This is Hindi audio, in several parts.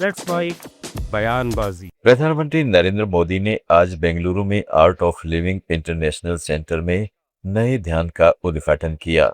लेट्स फाइट बयानबाजी। प्रधानमंत्री नरेंद्र मोदी ने आज बेंगलुरु में art of living international centre में नए ध्यान का उद्घाटन किया।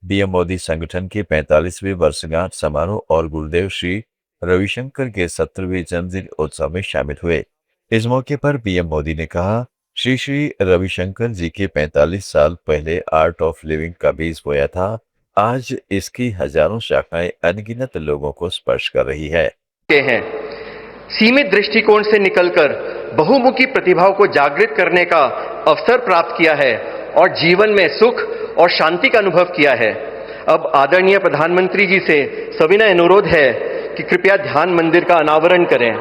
पीएम मोदी संगठन के 45वें वर्षगांठ समारोह और गुरुदेव श्री रविशंकर के 17वें जन्मदिन उत्सव में शामिल हुए। इस मौके पर पीएम मोदी ने कहा, श्री श्री रविशंकर जी के 45 साल पहले आर्ट ऑफ लिविंग का बीज बोया था। आज इसकी हजारों शाखाएं अनगिनत लोगों को स्पर्श कर रही है। हैं सीमित दृष्टिकोण से निकलकर बहुमुखी प्रतिभाओं को जागृत करने का अवसर प्राप्त किया है और जीवन में सुख और शांति का अनुभव किया है। अब आदरणीय प्रधानमंत्री जी से सविनय अनुरोध है कि कृपया ध्यान मंदिर का अनावरण करें।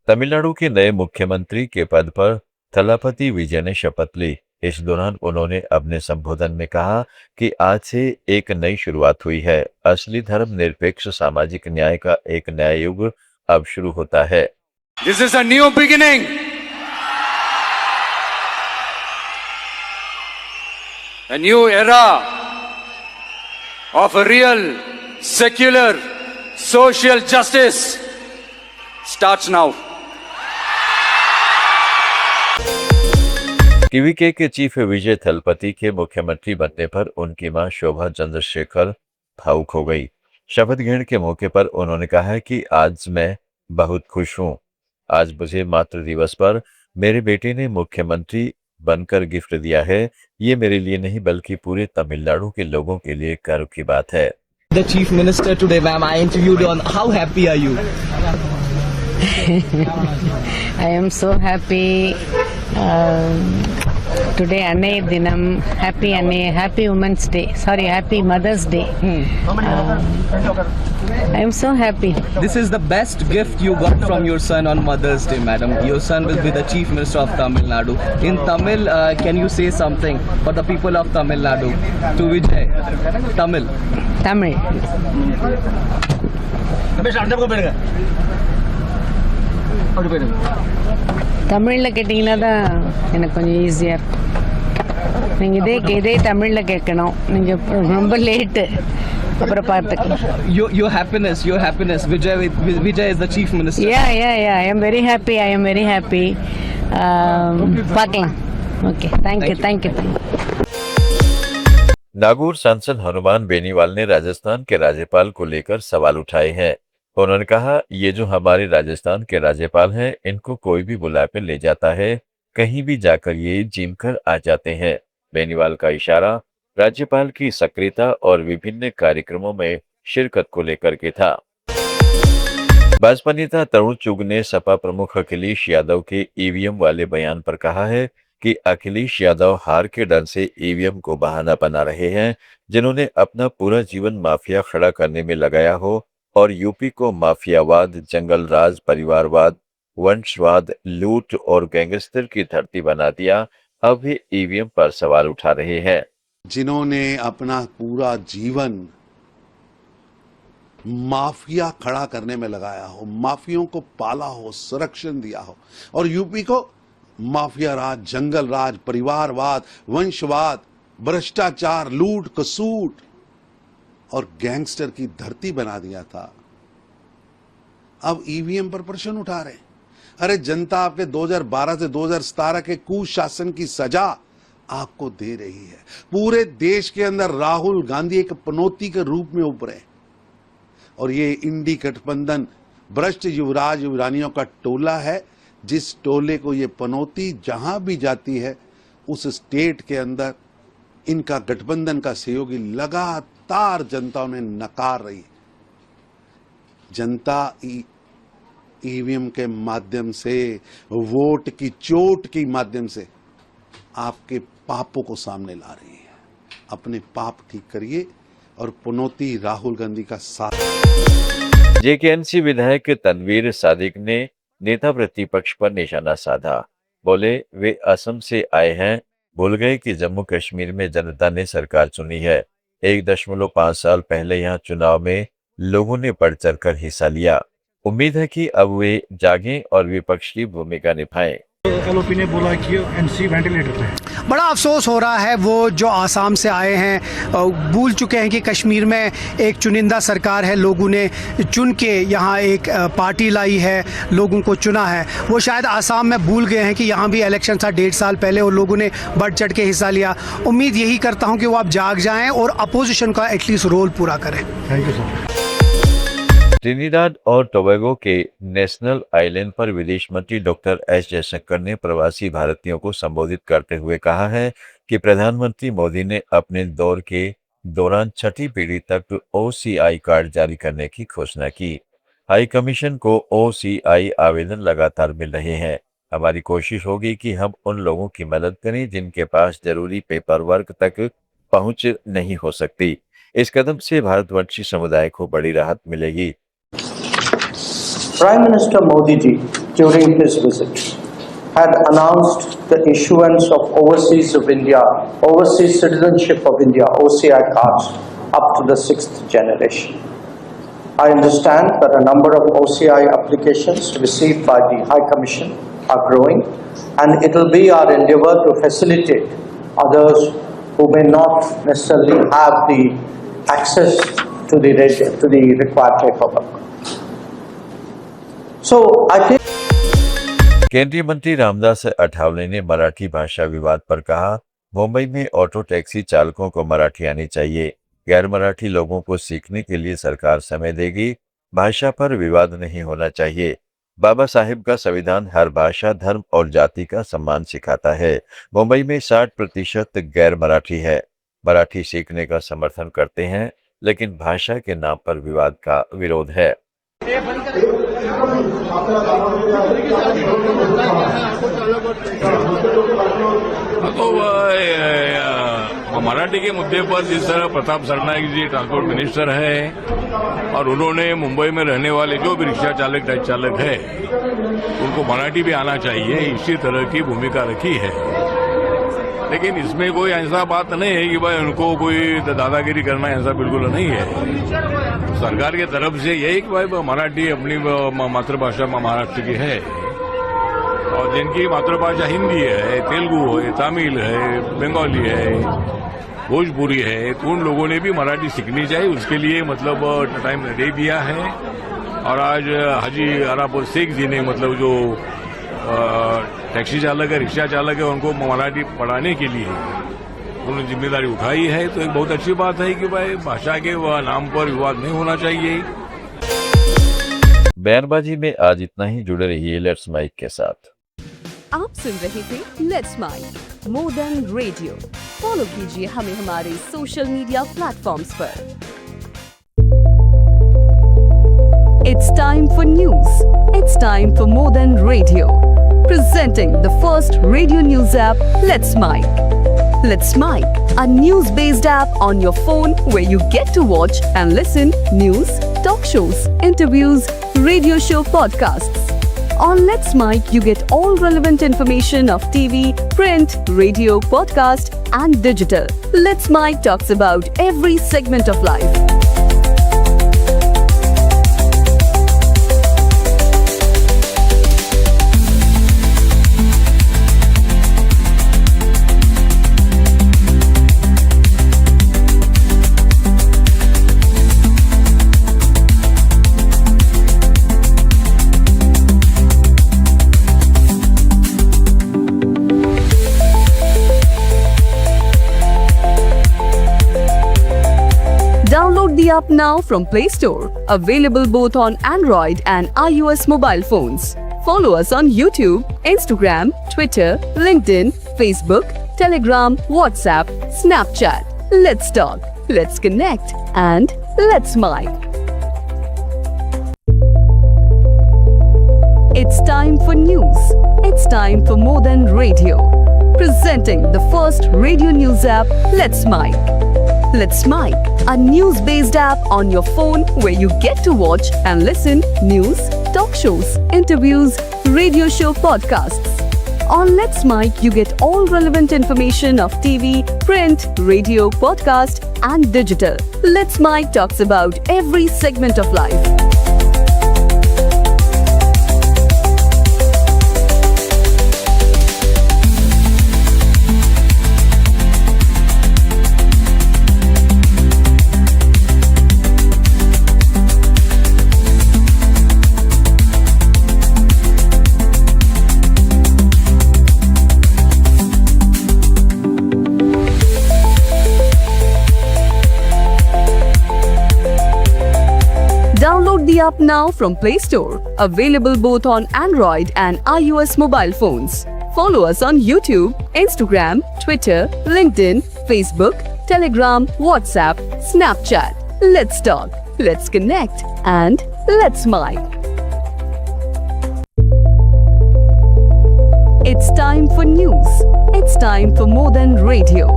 तमिलनाडु के नए मुख्यमंत्री के पद पर थलापति विजय ने शपथ ली। इस दौरान उन्होंने अपने संबोधन में कहा कि आज से एक नई शुरुआत हुई है। असली धर्मनिरपेक्ष सामाजिक न्याय का एक नया युग अब शुरू होता है। This is a new beginning. A new era of a real, secular, social justice starts now. TVK के चीफ विजय थलपति के मुख्यमंत्री बनने पर उनकी मां शोभा चंद्रशेखर भावुक हो गई। शपथ ग्रहण के मौके पर उन्होंने कहा कि आज मैं बहुत खुश हूं। आज मुझे मातृ दिवस पर मेरे बेटे ने मुख्यमंत्री बनकर गिफ्ट दिया है। ये मेरे लिए नहीं बल्कि पूरे तमिलनाडु के लोगों के लिए गर्व की बात है। The chief minister today, ma'am, I interviewed on how happy are you? I am so happy. Today Annai Dinam, happy Annai, happy Women's Day. Sorry, happy Mother's Day. I am so happy. This is the best gift you got from your son on Mother's Day, madam. Your son will be the chief minister of Tamil Nadu. In Tamil, can you say something for the people of Tamil Nadu? To Vijay. Tamil. Tamil. தமிழில் கேட்டிங்கன்னா தான் எனக்கு கொஞ்சம் ஈஸியாக இருக்கும். நீங்கள் இதே தமிழில் கேட்கணும். நீங்கள் ரொம்ப லேட்டு, அப்புறம் பார்த்துக்கலாம். Your happiness. Vijay is the chief minister. Yeah. I am very happy. பார்க்கலாம். Okay. Thank you. नागौर सांसद हनुमान बेनीवाल ने राजस्थान के राज्यपाल को लेकर सवाल उठाए हैं। उन्होंने कहा, ये जो हमारे राजस्थान के राज्यपाल हैं, इनको कोई भी बुला कर ले जाता है, कहीं भी जाकर ये जिम कर आ जाते हैं। बेनीवाल का इशारा राज्यपाल की सक्रियता और विभिन्न कार्यक्रमों में शिरकत को लेकर के था। भाजपा नेता तरुण चुग ने सपा प्रमुख अखिलेश यादव के ईवीएम वाले बयान पर कहा है कि अखिलेश यादव हार के डर से ईवीएम को बहाना बना रहे हैं। जिन्होंने अपना पूरा जीवन माफिया खड़ा करने में लगाया हो और यूपी को माफियावाद, जंगल राज, परिवारवाद, वंशवाद, लूट और गैंगस्टर की धरती बना दिया, अब वे ईवीएम पर सवाल उठा रहे हैं। जिन्होंने अपना पूरा जीवन माफिया खड़ा करने में लगाया हो, माफियों को पाला हो, संरक्षण दिया हो और यूपी को माफिया राज, जंगल राज, परिवारवाद, वंशवाद, भ्रष्टाचार, लूट, कसूट और गैंगस्टर की धरती बना दिया था, अब ईवीएम पर प्रश्न उठा रहे हैं। अरे जनता आपके 2012 से 2017 के कुशासन की सजा आपको दे रही है। पूरे देश के अंदर राहुल गांधी एक पनौती के रूप में उभरे और ये इंडी गठबंधन भ्रष्ट युवराज युवरानियों का टोला है, जिस टोले को ये पनौती जहां भी जाती है उस स्टेट के अंदर इनका गठबंधन का सहयोगी लगातार जनता उन्हें नकार रही है। जनता ईवीएम के माध्यम से, वोट की चोट के माध्यम से आपके पापों को सामने ला रही है। अपने पाप ठीक करिए और पुनौती राहुल गांधी का साथ। जेकेएनसी विधायक तनवीर सादिक ने नेता प्रतिपक्ष पर निशाना साधा। बोले वे असम से आए हैं, भूल गए कि जम्मू कश्मीर में जनता ने सरकार चुनी है। 1.5 साल पहले यहाँ चुनाव में लोगों ने बढ़ चढ़कर हिस्सा लिया। उम्मीद है कि अब वे जागें और विपक्ष की भूमिका निभाएं। एलओपी ने बोला कि एनसी वेंटिलेटर पे है। बड़ा अफसोस हो रहा है, वो जो आसाम से आए हैं भूल चुके हैं कि कश्मीर में एक चुनिंदा सरकार है, लोगों ने चुन के यहाँ एक पार्टी लाई है, लोगों को चुना है। वो शायद आसाम में भूल गए हैं कि यहाँ भी इलेक्शन था 1.5 साल पहले और लोगों ने बढ़ चढ़ के हिस्सा लिया। उम्मीद यही करता हूँ कि वो आप जाग जाएँ और अपोजिशन का एटलीस्ट रोल पूरा करें। Thank you sir. ट्रिनिडाद और टोबैगो के नेशनल आइलैंड पर विदेश मंत्री डॉक्टर एस जयशंकर ने प्रवासी भारतीयों को संबोधित करते हुए कहा है कि प्रधानमंत्री मोदी ने अपने दौर के दौरान 6ठी पीढ़ी तक OCI कार्ड जारी करने की घोषणा की। हाई कमीशन को OCI आवेदन लगातार मिल रहे हैं। हमारी कोशिश होगी कि हम उन लोगों की मदद करें जिनके पास जरूरी पेपर वर्क तक पहुंच नहीं हो सकती। इस कदम से भारतवंशी समुदाय को बड़ी राहत मिलेगी। Prime Minister Modi ji, during his visit, had announced the issuance of Overseas Citizenship of India (OCI) cards up to the 6th generation. I understand that a number of OCI applications received by the High Commission are growing, and it will be our endeavour to facilitate others who may not necessarily have the access to the required paperwork. So I think केंद्रीय मंत्री रामदास अठावले ने मराठी भाषा विवाद पर कहा, मुंबई में ऑटो टैक्सी चालकों को मराठी आनी चाहिए। गैर मराठी लोगों को सीखने के लिए सरकार समय देगी। भाषा पर विवाद नहीं होना चाहिए। बाबा साहिब का संविधान हर भाषा, धर्म और जाति का सम्मान सिखाता है। मुंबई में 60% गैर मराठी है। मराठी सीखने का समर्थन करते हैं, लेकिन भाषा के नाम पर विवाद का विरोध है। तो मराठी के मुद्दे पर जिस तरह प्रताप सरनाईक जी ट्रांसपोर्ट मिनिस्टर है और उन्होंने मुंबई में रहने वाले जो भी रिक्शा चालक टैक्सी चालक है उनको मराठी भी आना चाहिए, इसी तरह की भूमिका रखी है। लेकिन इसमें कोई ऐसा बात नहीं है कि भाई उनको कोई दादागिरी करना, ऐसा बिल्कुल नहीं है। सरकार की तरफ से यही कि भाई मराठी अपनी मातृभाषा महाराष्ट्र की है और जिनकी मातृभाषा हिंदी है, तेलुगु है, तमिल है, बंगाली है, भोजपुरी है, तो उन लोगों ने भी मराठी सीखनी चाहिए। उसके लिए मतलब टाइम दे दिया है। और आज हाजी अरापुर शेख जी ने मतलब जो टैक्सी चालक है, रिक्शा चालक है, उनको मराठी पढ़ाने के लिए उन्होंने जिम्मेदारी उठाई है। तो एक बहुत अच्छी बात है कि भाई भाषा के नाम पर विवाद नहीं होना चाहिए। बयानबाजी में आज इतना ही। जुड़े रहिए लेट्स माइक के साथ। आप सुन रहे थे let's mic more than radio. Follow कीजिए हमें हमारे सोशल मीडिया प्लेटफॉर्म्स पर। It's time for news. It's time for more than radio. Presenting the first radio news app, Let's Mic. Let's Mic, a news-based app on your phone where you get to watch and listen news, talk shows, interviews, radio show podcasts. On Let's Mic, you get all relevant information of TV, print, radio, podcast, and digital. Let's Mic talks about every segment of life. Download the app now from Play Store. Available both on Android and iOS mobile phones. Follow us on YouTube, Instagram, Twitter, LinkedIn, Facebook, Telegram, WhatsApp, Snapchat. Let's talk, let's connect, and let's mic. time for news. It's time for more than radio. Presenting the first radio news app, Let's Mic. Let's Mic, a news-based app on your phone where you get to watch and listen news, talk shows, interviews, radio show podcasts. On Let's Mic, you get all relevant information of TV, print, radio, podcast, and digital. Let's Mic talks about every segment of life. Download the app now from Play Store. Available both on Android and iOS mobile phones. Follow us on YouTube, Instagram, Twitter, LinkedIn, Facebook, Telegram, WhatsApp, Snapchat. Let's talk, let's connect, and let's mic. It's time for news. It's time for more than radio.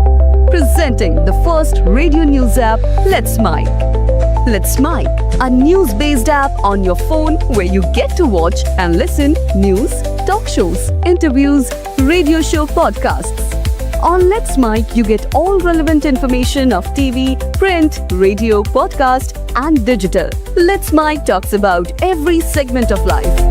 Presenting the first radio news app, Let's Mic. Let's Mic, a news-based app on your phone where you get to watch and listen news, talk shows, interviews, radio show podcasts. On Let's Mic, you get all relevant information of TV, print, radio, podcast, and digital. Let's Mic talks about every segment of life.